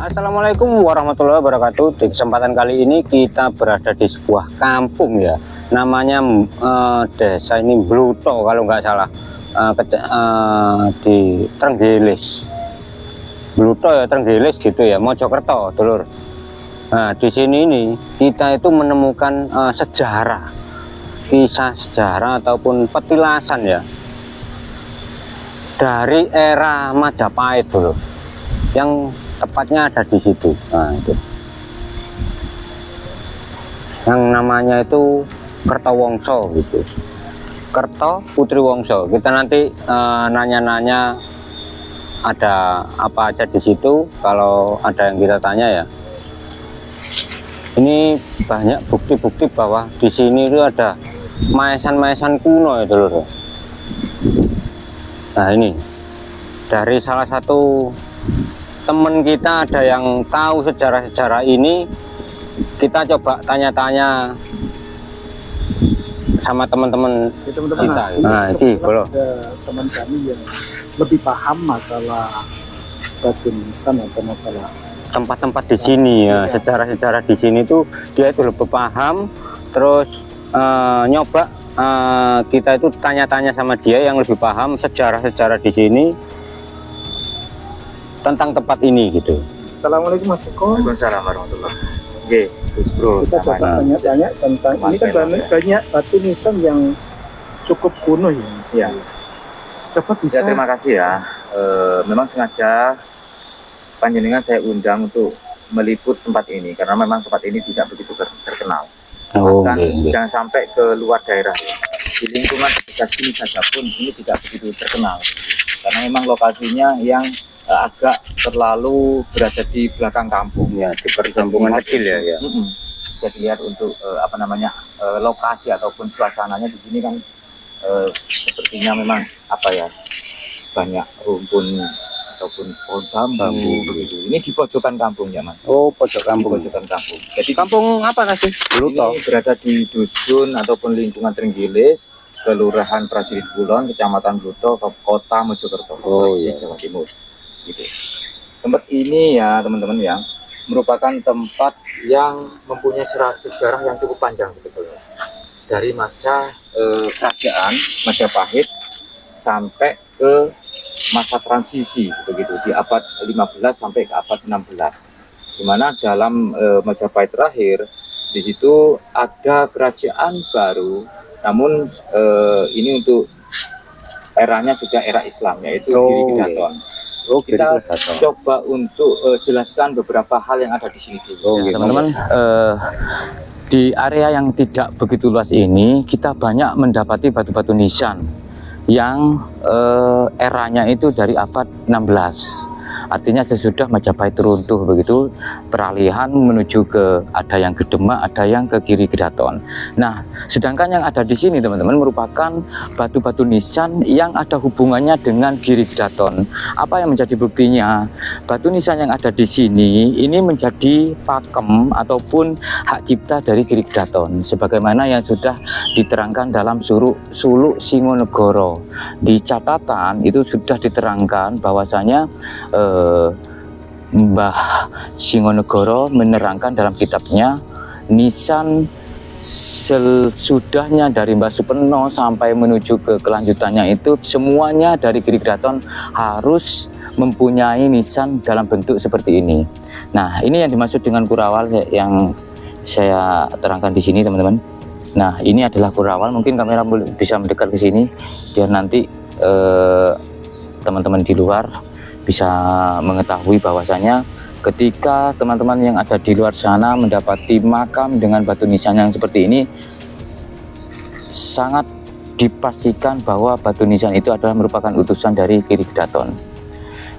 Assalamualaikum warahmatullahi wabarakatuh. Di kesempatan kali ini kita berada di sebuah kampung ya, namanya desa ini Bluto kalau nggak salah, di Trenggilis. Bluto ya, Trenggilis gitu ya, Mojokerto dulur. Nah di sini ini kita itu menemukan sejarah, kisah sejarah ataupun petilasan ya dari era Majapahit dulu, yang tepatnya ada di situ. Nah itu yang namanya itu Kertowongso gitu, Kerto Putri Wongso. Kita nanti nanya-nanya ada apa aja di situ, kalau ada yang kita tanya ya. Ini banyak bukti-bukti bahwa di sini itu ada maesan-maesan kuno ya dulu. Nah ini dari salah satu teman kita ada yang tahu sejarah-sejarah ini, kita coba tanya-tanya sama teman-teman kita. Nah ini belum ada teman kami yang lebih paham masalah batu nisan atau masalah tempat-tempat di sini ya, sejarah-sejarah di sini tuh dia itu lebih paham. Terus nyoba kita itu tanya-tanya sama dia yang lebih paham sejarah-sejarah di sini tentang tempat ini gitu. Assalamualaikum Mas Eko. Waalaikumsalam warahmatullahi wabarakatuh. Bro, kita coba tanya-tanya tentang ini kan banyak batu nisan yang cukup kuno ya Mas. Ya. Coba bisa. Ya, terima kasih ya. Memang sengaja panjenengan saya undang untuk meliput tempat ini karena memang tempat ini tidak begitu terkenal. Bahkan jangan sampai ke luar daerah ya. Di lingkungan dekat sini saja pun ini tidak begitu terkenal. Karena memang lokasinya yang agak terlalu berada di belakang kampung ya, di perkampungan kecil ya. Bisa dilihat untuk lokasi ataupun suasananya di sini kan sepertinya memang apa ya, banyak rumpun ataupun pohon bambu begitu. Ini di pojokan kampung ya Mas. Oh, pojok kampung. Pojokan kampung. Jadi kampung apa sih? Bluto. Ini berada di dusun ataupun lingkungan Trenggilis, Kelurahan Prajurit Kulon, Kecamatan Bluto, Kota Mojokerto, Jawa Timur. Gitu. Tempat ini ya teman-teman ya, merupakan tempat yang mempunyai sejarah yang cukup panjang sebetulnya. Dari masa kerajaan Majapahit sampai ke masa transisi begitu, di abad 15 sampai ke abad 16. Dimana dalam Majapahit terakhir di situ ada kerajaan baru, namun ini untuk eranya sudah era Islam, yaitu Giri Kedaton. Kita coba untuk jelaskan beberapa hal yang ada di sini dulu. Teman-teman, di area yang tidak begitu luas ini kita banyak mendapati batu-batu nisan yang eranya itu dari abad 16. Artinya sesudah Majapahit runtuh begitu, peralihan menuju ke ada yang ke Demak, ada yang ke Giri Kedaton. Nah, sedangkan yang ada di sini teman-teman merupakan batu-batu nisan yang ada hubungannya dengan Giri Kedaton. Apa yang menjadi buktinya? Batu nisan yang ada di sini ini menjadi pakem ataupun hak cipta dari Giri Kedaton, sebagaimana yang sudah diterangkan dalam Suluk Singonegoro. Di catatan itu sudah diterangkan bahwasanya Mbah Singonegoro menerangkan dalam kitabnya, nisan sesudahnya dari Mbah Supeno sampai menuju ke kelanjutannya itu semuanya dari Giri Kedaton harus mempunyai nisan dalam bentuk seperti ini. Nah, ini yang dimaksud dengan kurawal yang saya terangkan di sini teman-teman. Nah, ini adalah kurawal. Mungkin kamera bisa mendekat ke sini biar nanti teman-teman di luar bisa mengetahui bahwasanya ketika teman-teman yang ada di luar sana mendapati makam dengan batu nisan yang seperti ini, sangat dipastikan bahwa batu nisan itu adalah merupakan utusan dari Giri Kedaton.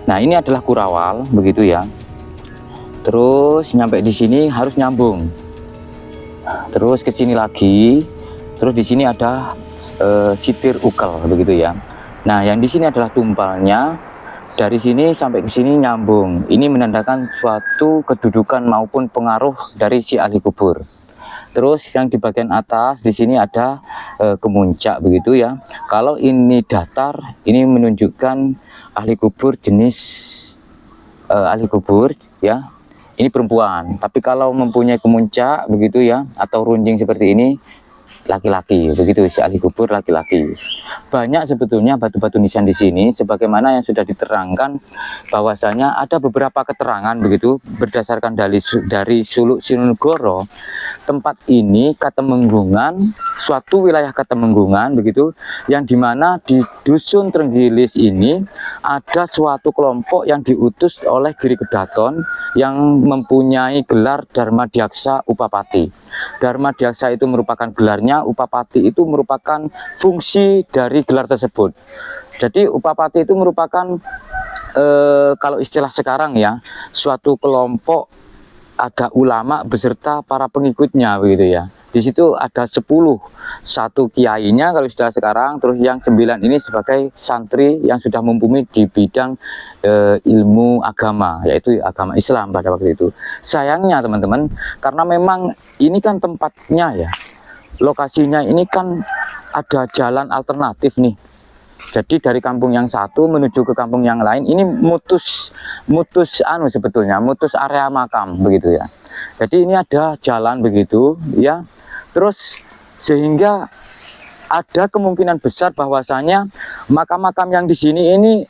Nah, ini adalah kurawal begitu ya. Terus nyampe di sini harus nyambung. Terus ke sini lagi. Terus di sini ada sitir ukel begitu ya. Nah, yang di sini adalah tumpalnya. Dari sini sampai ke sini nyambung. Ini menandakan suatu kedudukan maupun pengaruh dari si ahli kubur. Terus yang di bagian atas di sini ada kemuncak begitu ya. Kalau ini datar, ini menunjukkan ahli kubur jenis ahli kubur ya, ini perempuan. Tapi kalau mempunyai kemuncak begitu ya, atau runcing seperti ini, laki-laki, begitu si ahli kubur laki-laki. Banyak sebetulnya batu-batu nisan di sini, sebagaimana yang sudah diterangkan bahwasanya ada beberapa keterangan begitu berdasarkan dari Suluk Sinunegoro. Tempat ini Katemenggungan, suatu wilayah Katemenggungan begitu, yang dimana di dusun Trenggilis ini ada suatu kelompok yang diutus oleh Giri Kedaton yang mempunyai gelar Dharma Diaksa Upapati. Dharma Diaksa itu merupakan gelarnya, Upapati itu merupakan fungsi dari gelar tersebut. Jadi Upapati itu merupakan kalau istilah sekarang ya, suatu kelompok, ada ulama beserta para pengikutnya begitu ya. Di situ ada 10, satu kiainya kalau istilah sekarang, terus yang 9 ini sebagai santri yang sudah mumpuni di bidang ilmu agama, yaitu agama Islam pada waktu itu. Sayangnya teman-teman, karena memang ini kan tempatnya ya, lokasinya ini kan ada jalan alternatif nih. Jadi dari kampung yang satu menuju ke kampung yang lain ini mutus sebetulnya mutus area makam begitu ya. Jadi ini ada jalan begitu ya. Terus sehingga ada kemungkinan besar bahwasanya makam-makam yang di sini ini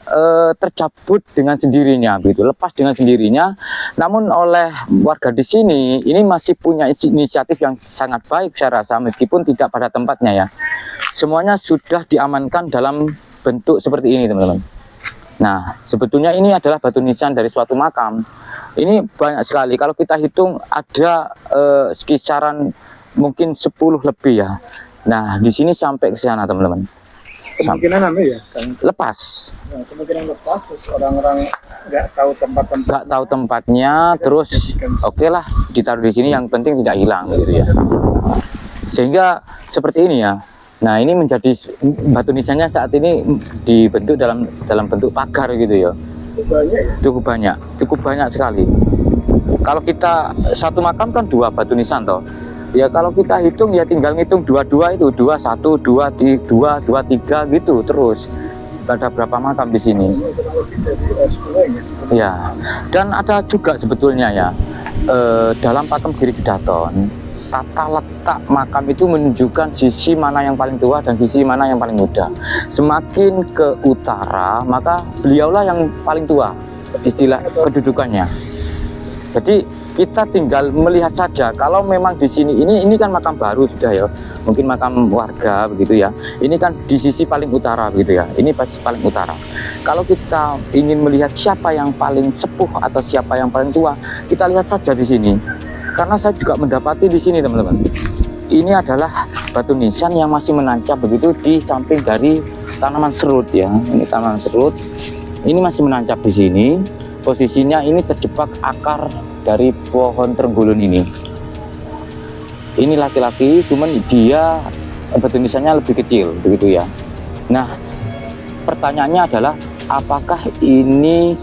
tercabut dengan sendirinya begitu, lepas dengan sendirinya. Namun oleh warga di sini ini masih punya inisiatif yang sangat baik saya rasa, meskipun tidak pada tempatnya ya. Semuanya sudah diamankan dalam bentuk seperti ini teman-teman. Nah sebetulnya ini adalah batu nisan dari suatu makam. Ini banyak sekali, kalau kita hitung ada sekisaran mungkin 10 lebih ya. Nah di sini sampai ke sana teman-teman. Kemungkinan ya kan? Lepas. Nah, kemungkinan lepas, terus orang-orang nggak tahu tempat-tempat. Nggak tahu tempatnya, terus oke lah ditaruh di sini, yang penting tidak hilang gitu ya. Sehingga seperti ini ya. Nah ini menjadi batu nisannya saat ini dibentuk dalam bentuk pagar gitu ya. Cukup banyak sekali. Kalau kita satu makam kan 2 batu nisan toh. Ya kalau kita hitung ya tinggal ngitung 22 itu 21, 22, 23 gitu terus. Ada berapa makam di sini? Ya. Dan ada juga sebetulnya ya dalam pakem Giri Kedaton, tata letak makam itu menunjukkan sisi mana yang paling tua dan sisi mana yang paling muda. Semakin ke utara maka beliaulah yang paling tua, istilah kedudukannya. Jadi kita tinggal melihat saja. Kalau memang di sini ini kan makam baru sudah ya, mungkin makam warga begitu ya. Ini kan di sisi paling utara begitu ya. Ini pasti paling utara. Kalau kita ingin melihat siapa yang paling sepuh atau siapa yang paling tua, kita lihat saja di sini. Karena saya juga mendapati di sini teman-teman, ini adalah batu nisan yang masih menancap begitu di samping dari tanaman serut ya. Ini tanaman serut, ini masih menancap di sini. Posisinya ini terjebak akar dari pohon Trenggulun ini. Ini laki-laki, cuman dia batu nisannya lebih kecil begitu ya. Nah pertanyaannya adalah apakah ini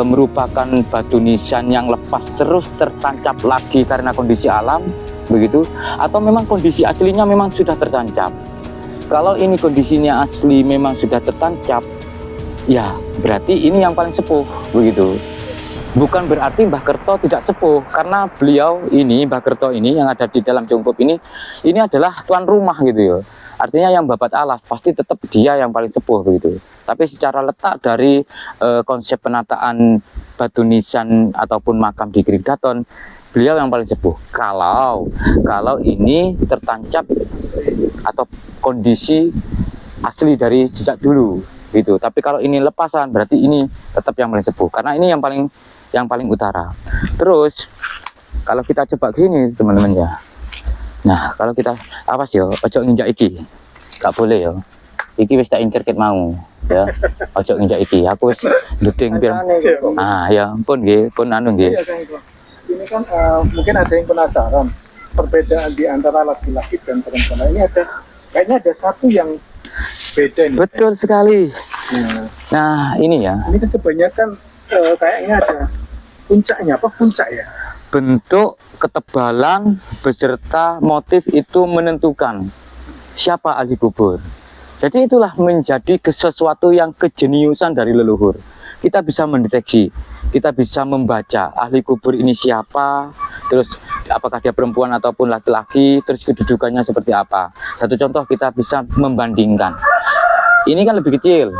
merupakan batu nisan yang lepas terus tertancap lagi karena kondisi alam begitu, atau memang kondisi aslinya memang sudah tertancap? Kalau ini kondisinya asli memang sudah tertancap, ya berarti ini yang paling sepuh begitu. Bukan berarti Mbah Kerto tidak sepuh, karena beliau ini, Mbah Kerto ini yang ada di dalam cungkup ini adalah tuan rumah gitu ya. Artinya yang babat alas pasti tetap dia yang paling sepuh begitu. Tapi secara letak dari konsep penataan batu nisan ataupun makam di Giri Kedaton, beliau yang paling sepuh. Kalau ini tertancap atau kondisi asli dari sejak dulu gitu. Tapi kalau ini lepasan berarti ini tetap yang paling sepuh, karena ini yang paling utara. Terus kalau kita coba ke sini teman-teman ya. Nah, kalau kita awas ya, ojo nginjak iki. Gak boleh ya. Iki wis tak incerket mau ya. Ojo nginjak iki. Aku wis nduding pir. Ah, ya ampun nggih, pun anu nggih. Ini kan mungkin ada yang penasaran perbedaan di antara laki-laki dan perempuan. Ini kayaknya ada satu yang beda nih. Betul sekali. Nah, ini ya. Ini kan kebanyakan kayaknya ada puncaknya, apa puncak ya? Bentuk, ketebalan beserta motif itu menentukan siapa ahli kubur. Jadi itulah menjadi sesuatu yang kejeniusan dari leluhur. kita bisa mendeteksi, kita bisa membaca ahli kubur ini siapa, terus apakah dia perempuan ataupun laki-laki, terus kedudukannya seperti apa. Satu contoh, kita bisa membandingkan. Ini kan lebih kecil,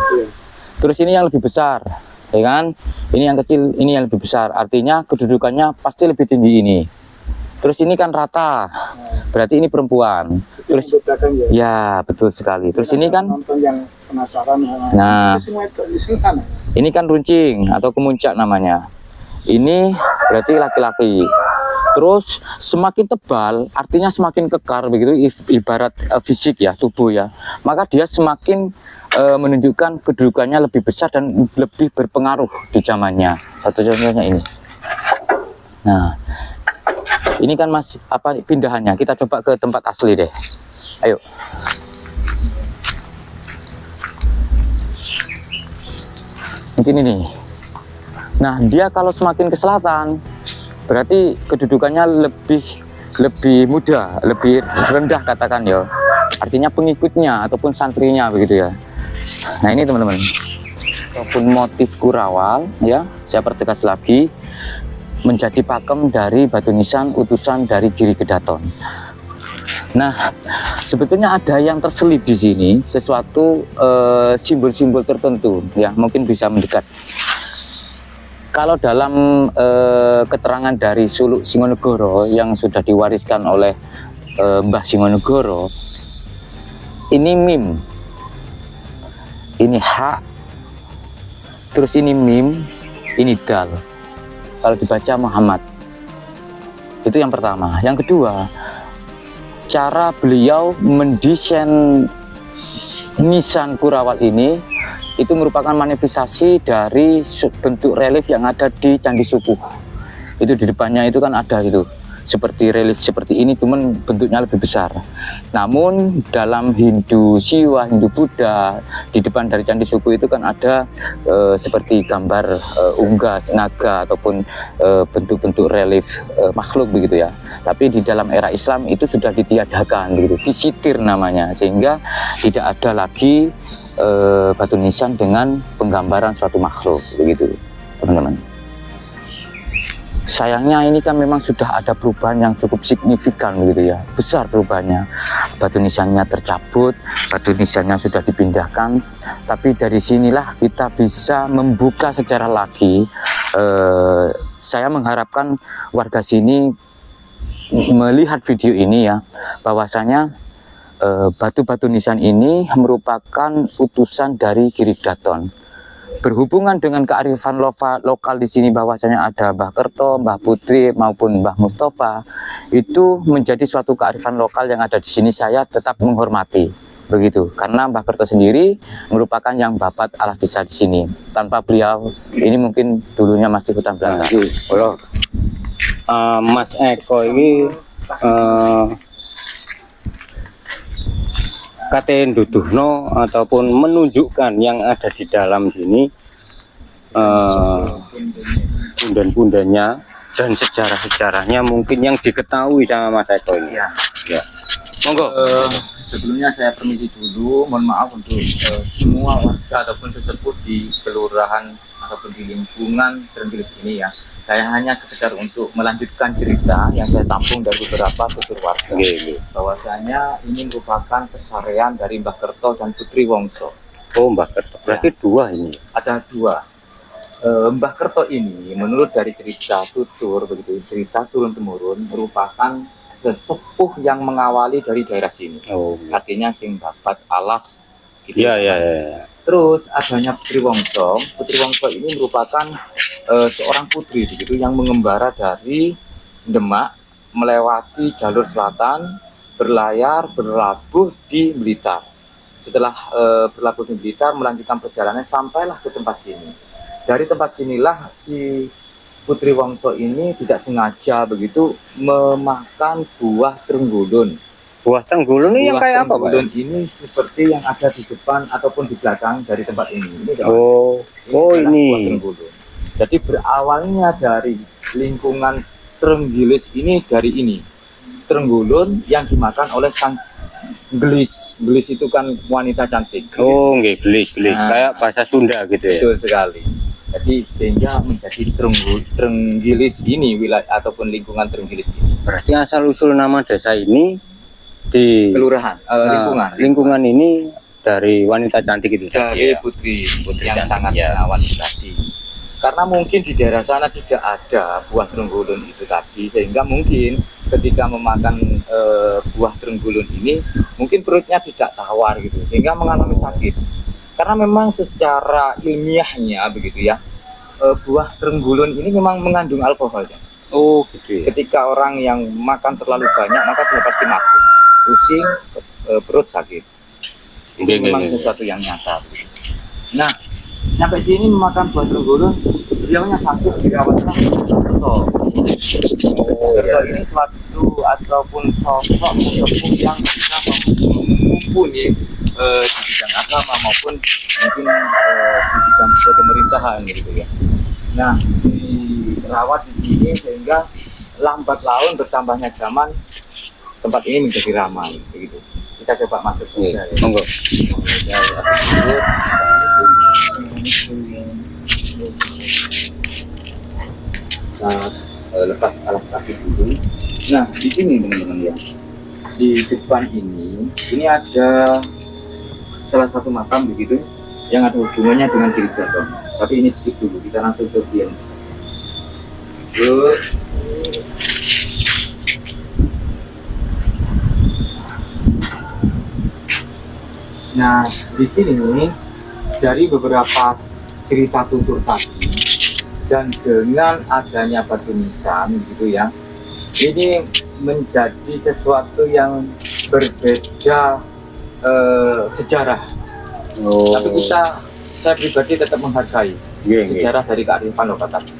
terus ini yang lebih besar, ya kan? Ini yang kecil, ini yang lebih besar. Artinya kedudukannya pasti lebih tinggi ini. Terus ini kan rata, berarti ini perempuan. Terus ya betul sekali. Terus ini kan nonton yang penasaran. Nah. Semua itu di sana. ini kan runcing atau kemuncak namanya. Ini berarti laki-laki. Terus semakin tebal artinya semakin kekar begitu, ibarat fisik ya, tubuh ya. Maka dia semakin menunjukkan kedudukannya lebih besar dan lebih berpengaruh di zamannya. Satu contohnya ini. Nah, ini kan masih apa pindahannya. Kita coba ke tempat asli deh. Ayo. Mungkin ini. Nah, dia kalau semakin ke selatan, berarti kedudukannya lebih muda, lebih rendah katakan ya. Artinya pengikutnya ataupun santrinya begitu ya. Nah, ini teman-teman. Ataupun motif Kurawal ya, saya pertegas lagi, menjadi pakem dari batu nisan utusan dari Giri Kedaton. Nah, sebetulnya ada yang terselip di sini, sesuatu simbol-simbol tertentu ya, mungkin bisa mendekat. Kalau dalam keterangan dari Suluk Singonegoro yang sudah diwariskan oleh Mbah Singonegoro, ini mim, ini hak, terus ini mim, ini dal. Kalau dibaca Muhammad, itu yang pertama. Yang kedua, cara beliau mendesain nisan Kurawal ini itu merupakan manifestasi dari bentuk relief yang ada di Candi Sukuh. Itu di depannya itu kan ada itu seperti relief seperti ini, cuman bentuknya lebih besar. Namun dalam Hindu Siwa, Hindu Buddha, di depan dari Candi Sukuh itu kan ada seperti gambar unggas, naga ataupun bentuk-bentuk relief makhluk begitu ya. Tapi di dalam era Islam itu sudah ditiadakan begitu, disitir namanya, sehingga tidak ada lagi batu nisan dengan penggambaran suatu makhluk begitu, teman-teman. Sayangnya ini kan memang sudah ada perubahan yang cukup signifikan begitu ya, besar perubahannya. Batu nisannya tercabut, batu nisannya sudah dipindahkan. Tapi dari sinilah kita bisa membuka secara lagi. Saya mengharapkan warga sini melihat video ini ya, bahwasanya batu-batu nisan ini merupakan utusan dari Giri Kedaton. Berhubungan dengan kearifan lokal di sini, bahwasanya ada Mbah Kerto, Mbah Putri maupun Mbah Mustafa, itu menjadi suatu kearifan lokal yang ada di sini. Saya tetap menghormati begitu, karena Mbah Kerto sendiri merupakan yang babat alas desa di sini. Tanpa beliau ini mungkin dulunya masih hutan belantara. Kalau Mas Eko ini katen duduhno ataupun menunjukkan yang ada di dalam sini, punden-pundennya dan sejarah-sejarahnya mungkin yang diketahui sama Mas Eko ini. Ya. Ya. Monggo. Sebelumnya saya permisi dulu, mohon maaf untuk semua warga ataupun sesepuh di kelurahan ataupun di lingkungan Trenggilis ini ya. Saya hanya sekedar untuk melanjutkan cerita yang saya tampung dari beberapa tutur warga. Bahwasanya ini merupakan kesarian dari Mbah Kerto dan Putri Wongso. Oh, Mbah Kerto. Berarti dua ini. Ada dua. Mbah Kerto ini menurut dari cerita tutur begitu, cerita turun temurun, merupakan sesepuh yang mengawali dari daerah sini. Oh. Artinya sing babat alas gitu. Iya. Terus adanya Putri Wongso. Putri Wongso ini merupakan seorang putri begitu yang mengembara dari Demak melewati jalur selatan, berlayar berlabuh di Blitar. Setelah berlabuh di Blitar, melanjutkan perjalanan sampailah ke tempat sini. Dari tempat sinilah si Putri Wongso ini tidak sengaja begitu memakan buah trenggulun. Buah trenggulun ini yang kayak apa, Pak? Trenggulun ini seperti yang ada di depan ataupun di belakang dari tempat ini. Oh, ini. Buah trenggulun. Jadi berawalnya dari lingkungan Trenggilis ini, dari ini trenggulun yang dimakan oleh sang gelis. Gelis itu kan wanita cantik. Gelis. Oh, nggih, gelis. Nah, kayak bahasa Sunda gitu ya. Betul sekali. Jadi sehingga menjadi Trenggilis ini, wilayah ataupun lingkungan Trenggilis ini. Berarti asal usul nama desa ini di Kelurahan, lingkungan ini dari wanita cantik itu tadi dari ya? putri yang cantik, sangat ya. menawan tadi. Karena mungkin di daerah sana tidak ada buah Trenggulun itu tadi, sehingga mungkin ketika memakan buah Trenggulun ini mungkin perutnya tidak tawar gitu, sehingga mengalami sakit. Karena memang secara ilmiahnya begitu ya, buah Trenggulun ini memang mengandung alkohol ya. Oh gitu ya. Ketika orang yang makan terlalu banyak maka dia pasti mabuk, pusing, perut sakit. Itu memang sesuatu yang nyata. Nah, sampai sini memakan buah Trenggulun, beliaunya sakit dirawat Kerto. Kerto ini suatu ataupun sosok sesepuh yang bisa mumpuni di bidang agama maupun mungkin di bidang pemerintahan gitu ya. Nah, dirawat di sini sehingga lambat laun bertambahnya zaman tempat ini menjadi ramai begitu. Kita coba masuk saja ya. Monggo. Nah, lepas alas kaki dulu. Nah, di sini teman-teman ya, di depan ini ada salah satu makam begitu yang ada hubungannya dengan diri Baton. Tapi ini skip dulu, kita langsung ke dia. Yuk. Nah, di sini dari beberapa cerita tutur tadi dan dengan adanya batu nisan gitu ya, ini menjadi sesuatu yang berbeda sejarah. Tapi saya pribadi tetap menghargai sejarah dari kearifan lokal tadi.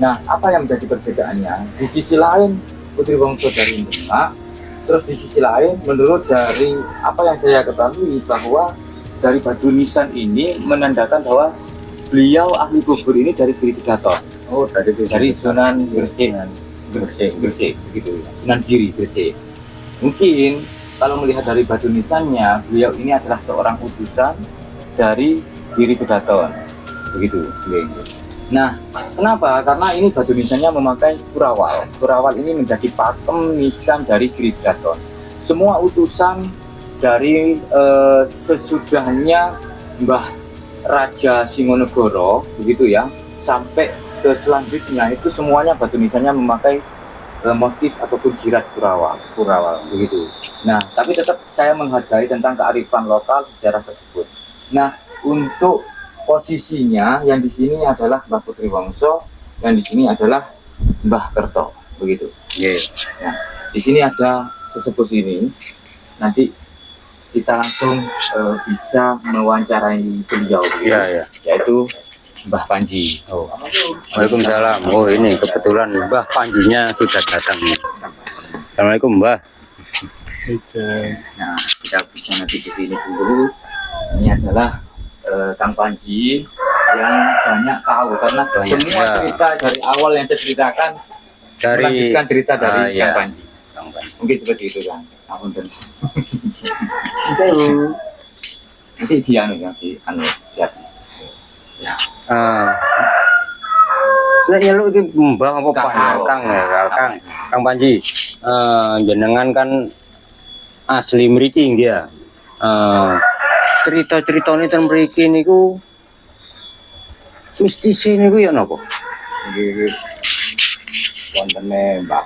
Nah, apa yang menjadi perbedaannya? Di sisi lain Putri Wongso dari Demak, terus di sisi lain menurut dari apa yang saya ketahui bahwa dari batu nisan ini menandakan bahwa beliau ahli kubur ini dari Giri Pidaton. Oh, dari Sunan Gresik begitu ya. Sunan Giri Gresik. Mungkin kalau melihat dari batu nisannya, beliau ini adalah seorang utusan dari Giri Pidaton begitu. Nah, kenapa? Karena ini batu nisannya memakai kurawal. Kurawal ini menjadi pakem nisan dari Giri Pidaton. Semua utusan dari sesudahnya Mbah Raja Singonegoro begitu ya, sampai ke selanjutnya itu semuanya batu nisannya memakai motif ataupun jirat kurawal begitu. Nah, tapi tetap saya menghargai tentang kearifan lokal sejarah tersebut. Nah, untuk posisinya yang di sini adalah Mbah Putri Wongso, yang di sini adalah Mbah Kerto begitu. Nah, di sini ada sesepuh sini. Nanti kita langsung bisa mewawancarai beliau begitu, yaitu Mbah Panji. Waalaikumsalam. Oh, ini kebetulan Mbah Panjinya sudah datang. Assalamualaikum Mbah. Nah, kita bisa nanti di sini dulu. Ini adalah Kang Panji yang banyak tahu karena semua cerita dari awal yang saya ceritakan melanjutkan cerita dari Kang Panji. Mungkin seperti itu kan. Apunten. Nanti dia nanti siap. Ya. Ya lu iki Mbah apa Pak Kang Panji. Jenengan kan asli mriki nggih ya. Cerita-ceritane ten mriki niku mistise niku ya napa? Nggih wontene Mbak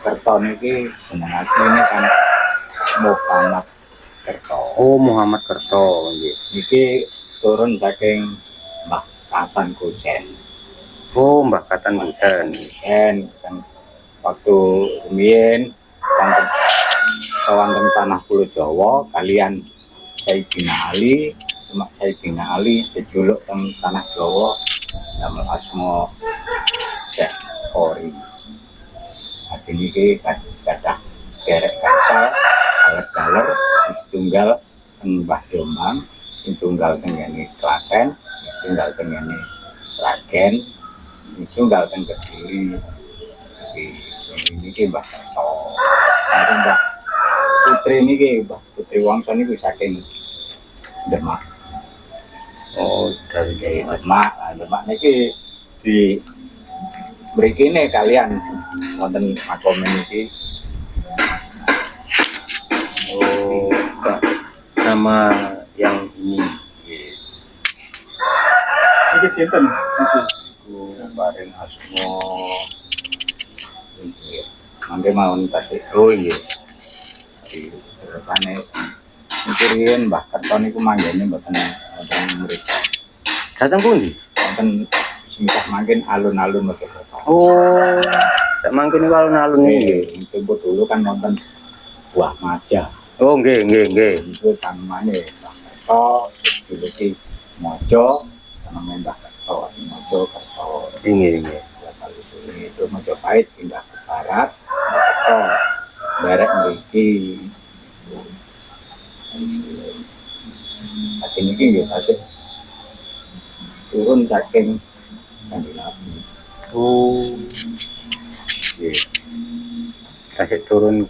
Kerto niki jeneng asline kan Muhammad Kerto. Oh, Muhammad Kerto nggih. Niki turun saking Mbah Katan Kusen. Oh, Mbah Katan Kusen. Kan waktu rumiyin wonten tanah Pulau Jawa kalian Sayyidina Ali, Sayyidina Ali jejuluk teng tanah Jawa namung asma Syekh Ori. Saat ini kadah derek kansal jaler-jaler setunggal Mbah Domang, setunggal tengene Klaten, setunggal tengene Sragen, setunggal teng Kediri. Ini Mbah Kerto. Mbah Putri niki Mbah Putri Wongso niku saking Demak. Oh, dari Kayak Demak, nah, Demak niki di mriki ne kalian wonten makom niki. oh sama yang ini. Iki sinten? Bareng asmo mangke mawon tasih oh iya di terapane mungkin Mbah Kerto niku manggene mboten wonten mriki Datang pundi? wonten semisah mangkin alun-alun Mojokerto. Oh, tak mangkin alun-alun iki. Itu dulu kan wonten buah maja Oh, nggih. itu tanamane Mbah Kerto dulu ki Mojo tanamane Mbah Kerto Mojo Kerto Nggih. itu Mojopahit pindah ke barat Kerto barat mriki ini nggih tasih turun saking Kanjeng Nabi. Oh, Nggih. kasih turun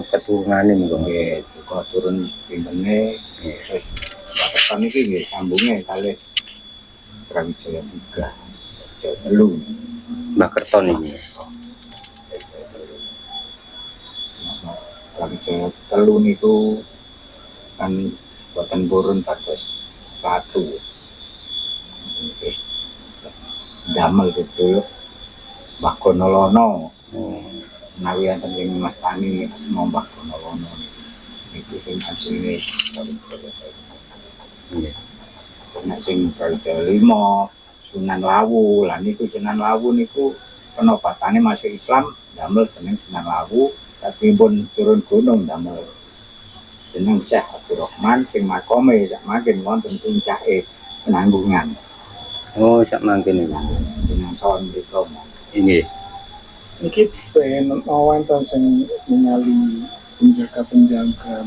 keturunane monggo. Nggih, juga turun pimpene terus Kerto niki nggih sambunge kalih Brawijaya 3 Jawa Telu. Mbah Kerto niki. Brawijaya Telu niku kan boten purun dados ratu. Terus damel gitu Mbah Gonolono. Menawi enten ing Mas Tani asma Mbah Gonolono niku sing asline Nggih. nek sing Brawijaya 5 Sunan Lawu. Lah niku Sunan Lawu niku penobatane masuk Islam damel jeneng Sunan Lawu, tapi pun turun gunung damel jeneng Syekh Abdurrahman sing makome sak mangkin wonten puncake Penanggungan. Oh, sak mangkin iki. Jeneng sawan mriku. Nggih. Iki pengen wonten sing ningali penjaga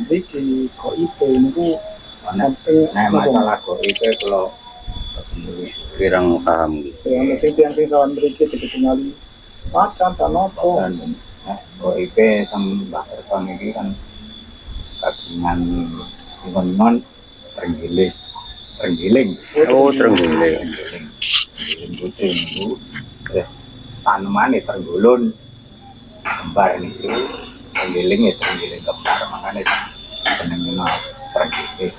mriki kok itu niku Nek masalah kok itu kalau Kirang paham iki. ya sing sing sawan mriki ditingali macan ta nopo. dan kok IP sama Mbah Kerto niki kan kagungan ingon Trenggiling. Oh, Trenggiling. Trenggiling putih niku tanemane Trenggulun kembar niku Trenggiling ya Trenggiling kembar makane jenenge Trenggiling.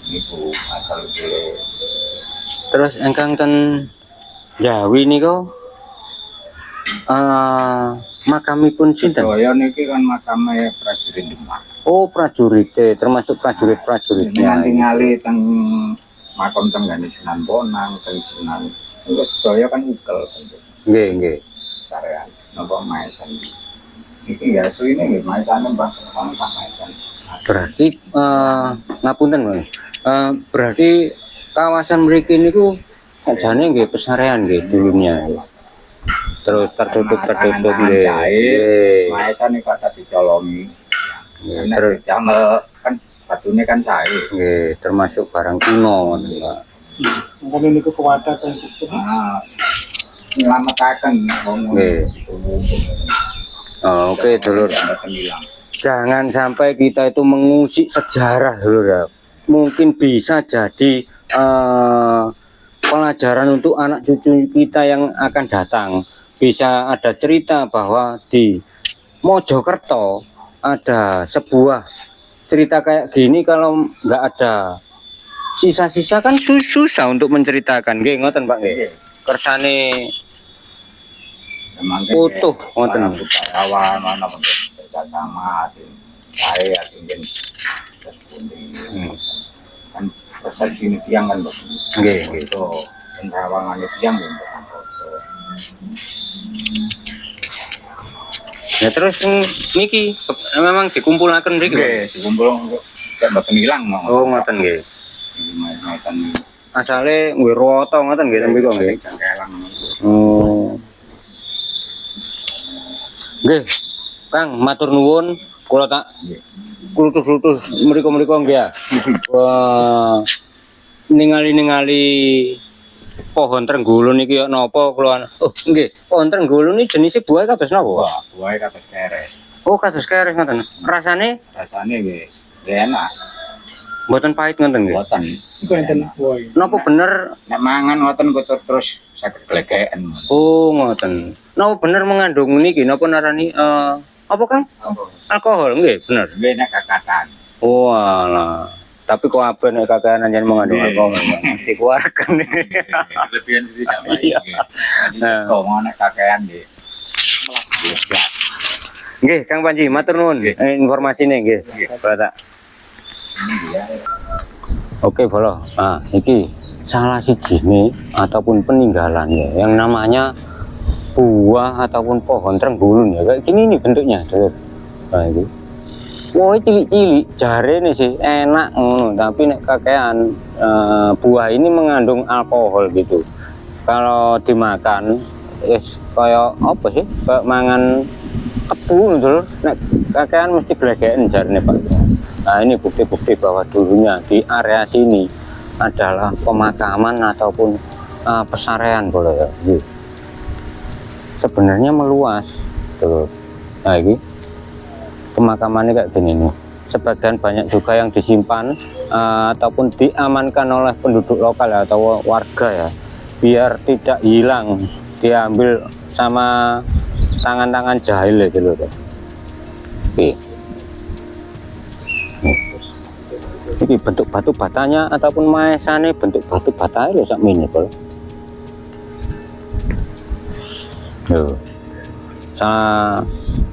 Niku asal usul Terus engkang ten Jawi niku makamipun sinten? Sedaya niki kan makame prajurit Demak. Oh, prajurite, termasuk Jenengan prajurit-prajuritnya. tingali teng makam tenggane Sunan Bonang, teng Sunan. Itu sedaya kan ukel bentuk Nggih. sarean. Napa maesan. Iki ya asline nggih maesan Mbah Kerto tak maesan. Berarti ngapunten, Bang. Berarti kawasan mriki niku sajane nggih pesarean nggih dulunya. Terus tertutup nggih. Nggih. Maesan niku kata dicolongi. Nggih, Terus jamel kan batune kan sae. Nggih, termasuk barang kuno, Pak. Makanya niku kewadah kan gitu. Nyelametaken wong Nggih. Oh, oke, Dulur. Jangan sampai kita itu mengusik sejarah, Dulur ya. Mungkin bisa jadi pelajaran untuk anak cucu kita yang akan datang. Bisa ada cerita bahwa di Mojokerto ada sebuah cerita kayak gini. Kalau nggak ada sisa-sisa kan susah untuk menceritakan. Nggih, ngoten Pak nggih. Kersane utuh ngoten. Kawan mana kerjasama saya ingin kan persepsi ini tiang kan Nggih. itu penerawangan tiang untuk Ya terus niki memang dikumpulaken niki. dikumpul kayak bapak hilang Oh, ngoten nggih. macam Asale nggih roto ngoten nggih sampe kok nggih. jangkelang Oh. Nggih. Kang, matur nuwun. Kula tak klutus-klutus mriku-mriku nggih ya. Wah. Ningali-ningali pohon Trenggulun iki ya napa kula. Oh, nggih. Pohon Trenggulun iki jenisé buah kados napa? buah kados keres Oh, kados keris ngoten. Rasane Rasane nggih enak. mboten pahit ngoten nggih. Mboten. Iku enten woi. Napa bener? Nek mangan ngoten kok terus saged glegeken. Oh, ngoten. Napa bener mengandung niki napa narani apa Kang? Alkohol nggih, bener. Nggih nek kakatan. Oh, alah. Tapi kok aben nek kakean anjen mengandung Nggih. alkohol. Mesti keluarkan. Lebihan sih tidak baik. Iya. Nah, kok ngono kakean nggih. Nggih, Kang Panji, matur nuwun informasine nggih. Bapak. Oke, Bolo. Nah, iki salah sijine ataupun peninggalan ya yang namanya buah ataupun pohon trenggulun ya. Kayak gini nih bentuknya, Dulur. Nah, ini. Wah, cilik-cilik, jarene sih enak ngono, tapi nek kakean buah ini mengandung alkohol gitu. Kalau dimakan kayak apa sih? Kayak mangan kebu Dulur. Nek kakean mesti glegeken jarene Pak. Nah, ini bukti-bukti bahwa dulunya di area sini adalah pemakaman ataupun pesarean boleh ya. Gitu. Sebenarnya meluas Dulur. Nah, ini pemakamannya kayak gini nih. Sebagian banyak juga yang disimpan ataupun diamankan oleh penduduk lokal atau warga ya, biar tidak hilang, diambil sama tangan-tangan jahil itu loh. Oke. Ini bentuk batu batanya ataupun maesane bentuk batu batanya loh sak mini Bol. Loh.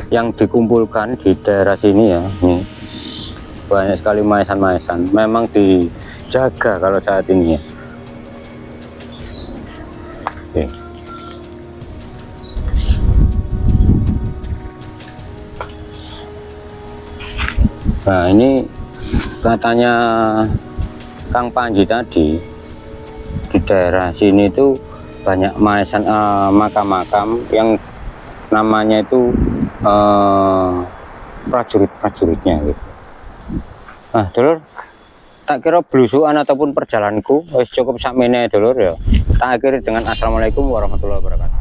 Yang dikumpulkan di daerah sini ya, nih banyak sekali maesan-maesan. Memang dijaga kalau saat ini ya. Oke. Nah, ini katanya Kang Panji tadi di daerah sini itu banyak maesan makam-makam yang namanya itu prajurit-prajuritnya gitu. Nah, Dulur, tak kira belusukan ataupun perjalananku wis cukup sakmene Dulur ya. Tak akhiri dengan assalamualaikum warahmatullahi wabarakatuh.